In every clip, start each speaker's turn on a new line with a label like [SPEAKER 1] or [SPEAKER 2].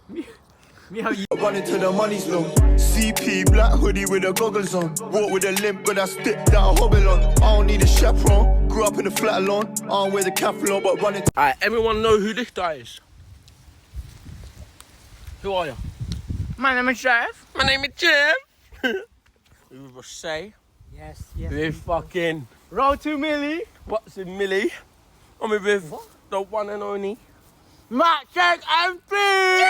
[SPEAKER 1] Me how you
[SPEAKER 2] Run into the money's long. CP black hoodie with the goggles on. Walk with a limp, but I stick that I hobble on. I don't need a chaperone. Grew up in a flat alone. I don't wear the Calphalon, but run into.
[SPEAKER 3] Alright, everyone know who this guy is? Who are you?
[SPEAKER 1] My name is Jeff.
[SPEAKER 3] My name is Jim. We will say
[SPEAKER 1] Yes,
[SPEAKER 3] with fucking
[SPEAKER 1] Roll to Millie.
[SPEAKER 3] what's in Millie. I'm with the one and only.
[SPEAKER 1] Matt Check and Free.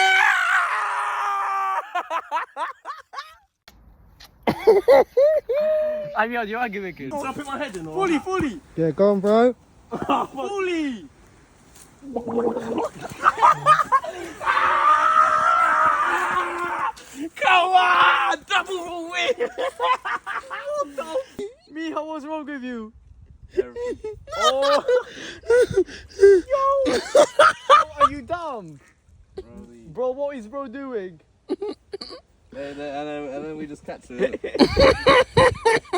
[SPEAKER 1] I mean, you are giving it.
[SPEAKER 3] Should I put my head in? Or?
[SPEAKER 1] Fully.
[SPEAKER 4] Yeah, go on, bro.
[SPEAKER 1] Fully.
[SPEAKER 3] Come on! Double win!
[SPEAKER 1] Miha, what's wrong with you?
[SPEAKER 3] Oh!
[SPEAKER 1] Are you dumb? Bro, what is bro doing?
[SPEAKER 5] And then we just catch it.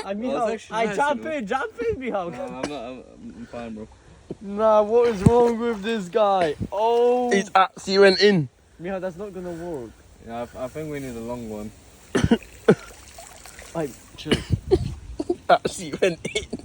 [SPEAKER 1] I mean,
[SPEAKER 5] Well, it's actually
[SPEAKER 1] I
[SPEAKER 5] nice,
[SPEAKER 1] jump
[SPEAKER 5] you know.
[SPEAKER 1] in, Miha.
[SPEAKER 5] I'm fine, bro.
[SPEAKER 1] Nah, what is wrong with this guy? Oh,
[SPEAKER 3] He's actually went in.
[SPEAKER 1] Miha, that's not gonna work.
[SPEAKER 5] Yeah, I think we need a long one.
[SPEAKER 1] Like, chill.
[SPEAKER 3] Actually went in.